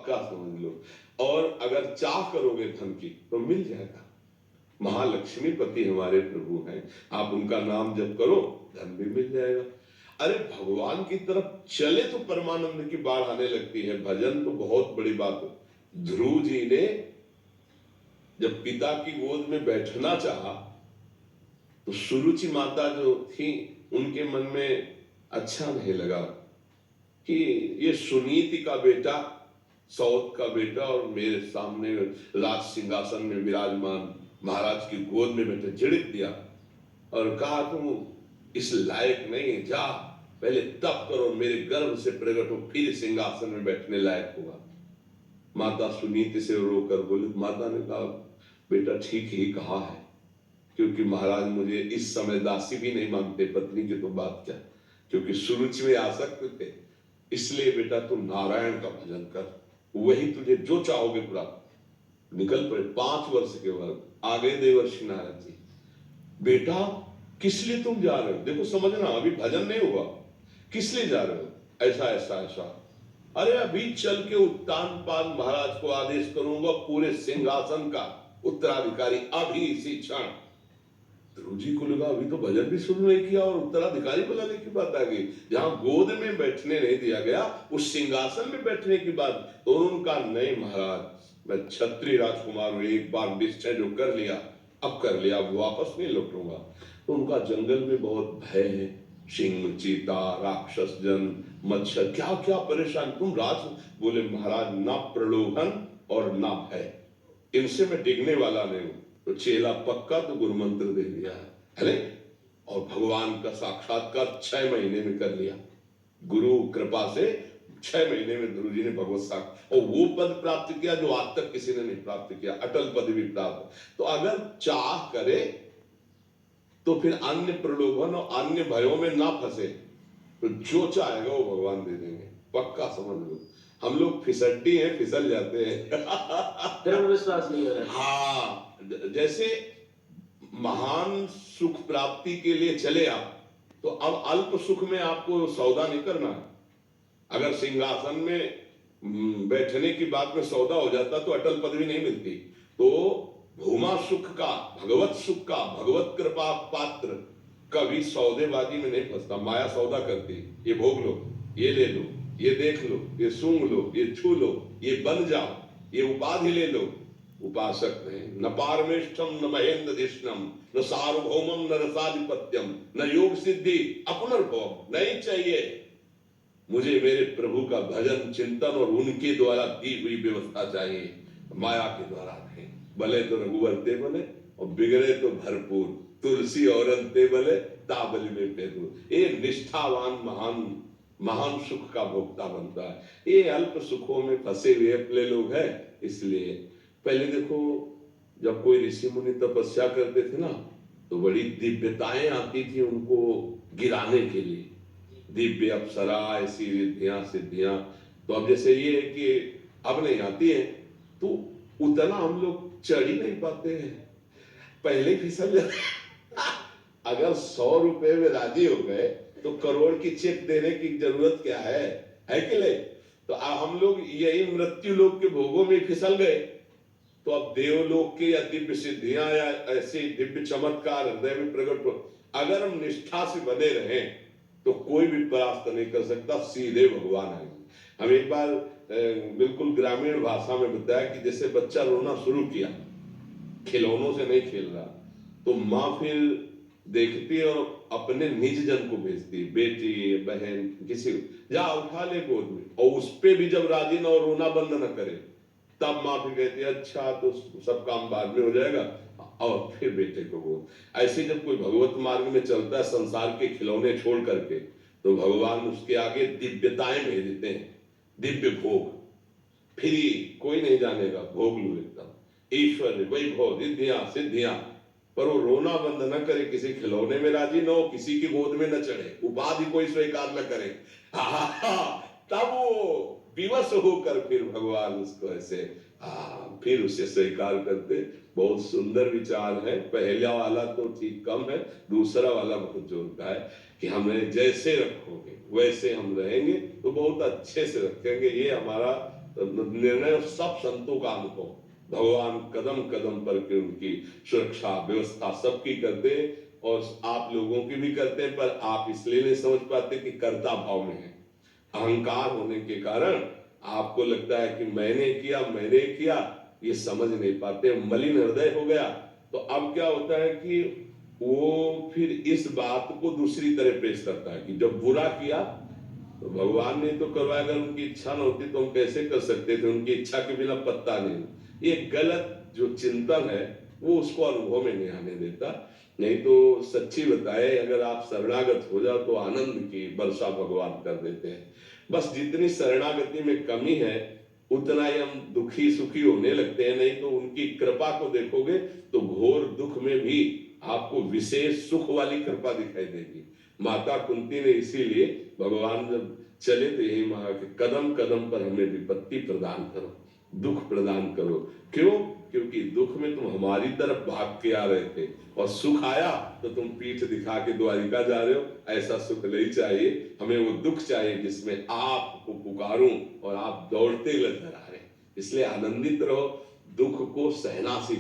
पक्का समझ लो। और अगर चाह करोगे धन की तो मिल जाएगा। महालक्ष्मी पति हमारे प्रभु हैं, आप उनका नाम जप करो धन भी मिल जाएगा। अरे भगवान की तरफ चले तो परमानंद की बाढ़ आने लगती है। भजन तो बहुत बड़ी बात है। ध्रुव जी ने जब पिता की गोद में बैठना चाहा तो सुरुचि माता जो थी उनके मन में अच्छा नहीं लगा कि ये सुनीति का बेटा, सौत का बेटा और मेरे सामने राज सिंहासन में विराजमान महाराज की गोद में बैठे। झिड़क दिया और कहा तुम इस लायक नहीं, जा पहले तप करो, मेरे गर्भ से प्रकट हो, फिर सिंहासन में बैठने लायक होगा। माता सुनीति से रोकर बोली। माता ने कहा बेटा ठीक ही कहा है, क्योंकि महाराज मुझे इस समय दासी भी नहीं मानते, पत्नी की तो बात क्या, क्योंकि सुरुचि में आसक्त थे। इसलिए बेटा तू नारायण का भजन कर, वही तुझे जो चाहोगे प्राप्त। निकल पड़े 5 वर्ष के बाद आ गए देवर्षि नारद जी। बेटा किस लिए तुम जा रहे हो? देखो समझना, अभी भजन नहीं हुआ, किस लिए जा रहे हो? ऐसा ऐसा ऐसा। अरे अभी चल के उत्तानपाद महाराज को आदेश करूंगा पूरे सिंहासन का उत्तराधिकारी, अभी इसी क्षण। ध्रुव जी को लगा अभी तो भजन भी शुरू नहीं किया और उत्तराधिकारी बुलाने की बात आ गई। जहां गोद में बैठने नहीं दिया गया, उस सिंहासन में बैठने की बात। तो उनका नहीं महाराज, मैं क्षत्रिय राजकुमार हूं, एक बार निश्चय जो कर लिया अब कर लिया, अब वापस नहीं लौटूंगा। तो उनका जंगल में बहुत भय है, सिंह, चीता, राक्षस जन, मच्छर, क्या क्या परेशान। तुम राज बोले महाराज ना प्रलोभन और ना भय, इनसे मैं डिगने वाला नहीं हूं। तो चेला पक्का तो गुरु मंत्र दे दिया है नहीं? और भगवान का साक्षात्कार 6 महीने में कर लिया गुरु कृपा से। 6 महीने में ध्रुव जी ने भगवत साक्ष और वो पद प्राप्त किया जो आज तक किसी ने नहीं प्राप्त किया, अटल पद भी प्राप्त। तो अगर चाह करे तो फिर अन्य प्रलोभन और अन्य भयों में ना फंसे, तो जो चाहेगा वो भगवान दे देंगे, पक्का समझ लो। हम लोग फिसड्डी हैं, फिसल जाते हैं विश्वास नहीं हो रहा। हाँ, जैसे महान सुख प्राप्ति के लिए चले आप, तो अब अल्प सुख में आपको सौदा नहीं करना है। अगर सिंहासन में बैठने की बात में सौदा हो जाता तो अटल पदवी नहीं मिलती। तो भूमा सुख का, भगवत सुख का, भगवत कृपा पात्र कभी सौदेबाजी में नहीं फंसता। माया सौदा करती, ये भोग लो, ये ले लो, ये देख लो, ये सूंघ लो, ये छू लो, ये बन जाओ, ये उपाधि ले लो। उपासक नहीं, न पारमेष्ठम न महेंद्रधिष्णम न सार्वभौमम न रसाधिपत्यम न योग सिद्धि अपुनर्भव नहीं चाहिए। मुझे मेरे प्रभु का भजन चिंतन और उनके द्वारा दी हुई व्यवस्था चाहिए, माया के द्वारा नहीं। भले तो रघुवर ते भले और बिगड़े तो भरपूर, तुलसी और अंते भले ताबली में पेदूर। ये निष्ठावान महान महान सुख का भोक्ता बनता है। ये अल्प सुखों में फंसे हुए अपने लोग हैं। इसलिए पहले देखो, जब कोई ऋषि मुनि तपस्या करते थे ना, तो बड़ी दिव्यताएं आती थी उनको गिराने के लिए, दिव्य अप्सरा, ऐसी रिद्धियां सिद्धियां। तो अब जैसे ये है कि अब नहीं आती है, तो उतना हम लोग चढ़ ही नहीं पाते हैं, पहले फिसल जाते। अगर 100 रुपए में राजी हो गए तो करोड़ की चेक देने की जरूरत क्या है कि नहीं? तो हम लोग यही मृत्यु लोक के भोगों में फिसल गए। तो अब देवलोक के या दिव्य सिद्धियां या ऐसे दिव्य चमत्कार हृदय में प्रकट हो, अगर हम निष्ठा से बने रहें तो कोई भी परास्त नहीं कर सकता, सीधे भगवान आएंगे। हम एक बार बिल्कुल ग्रामीण भाषा में बताया कि जैसे बच्चा रोना शुरू किया, खिलौनों से नहीं खेल रहा, तो माँ फिर देखती है और अपने निज जन को भेजती, बेटी बहन किसी, जा उठा ले गोद में, और उस पे भी जब राजी न और रोना बंद न करे, तब माँ फिर कहती है अच्छा तो सब काम बाद में हो जाएगा, और फिर बेटे को गोद। ऐसे जब कोई भगवत मार्ग में चलता है संसार के खिलौने छोड़ करके, तो भगवान उसके आगे दिव्यताएं भेज देते हैं, दिव्य भोग फ्री, कोई नहीं जानेगा, भोग लो एकदम ईश्वर वैभव रिद्धियां सिद्धियां। पर वो रोना बंद न करे, किसी खिलौने में राजी न हो, किसी की गोद में न चढ़े, उपाधि कोई स्वीकार न करे, तब वो विवश होकर फिर भगवान उसको ऐसे फिर उसे स्वीकार करते। बहुत सुंदर विचार है। पहला वाला तो ठीक कम है, दूसरा वाला बहुत जोर का है कि हमें जैसे रखोगे वैसे हम रहेंगे, तो बहुत अच्छे से रखेंगे। ये हमारा निर्णय सब संतों का अनुभव, भगवान कदम कदम पर के उनकी सुरक्षा व्यवस्था सबकी करते हैं और आप लोगों की भी करते हैं, पर आप इसलिए नहीं समझ पाते कि कर्ता भाव में है। अहंकार होने के कारण आपको लगता है कि मैंने किया, ये समझ नहीं पाते, मलिन हृदय हो गया। तो अब क्या होता है कि वो फिर इस बात को दूसरी तरह पेश करता है कि जब बुरा किया तो भगवान ने तो करवाया, अगर उनकी इच्छा न होती तो हम कैसे कर सकते थे, उनकी इच्छा के बिना पत्ता नहीं। ये गलत जो चिंतन है वो उसको अनुभव में नहीं आने देता। नहीं तो सच्ची बताए, अगर आप शरणागत हो जाओ तो आनंद की वर्षा भगवान कर देते हैं। बस जितनी शरणागति में कमी है उतना ही हम दुखी सुखी होने लगते हैं। नहीं तो उनकी कृपा को देखोगे तो घोर दुख में भी आपको विशेष सुख वाली कृपा दिखाई देगी। माता कुंती ने इसीलिए भगवान जब चले तो यही मांगा कि कदम कदम पर हमें विपत्ति प्रदान करो, दुख प्रदान करो। क्यों? क्योंकि दुख में तुम हमारी तरफ भाग के आ रहे थे और सुख आया तो तुम पीठ दिखा के द्वारिका जा रहे हो। ऐसा सुख नहीं चाहिए, हमें वो दुख चाहिए जिसमें आपको पुकारूं और आप दौड़ते नजर आ रहे। इसलिए आनंदित रहो, दुख को सहना सीखो।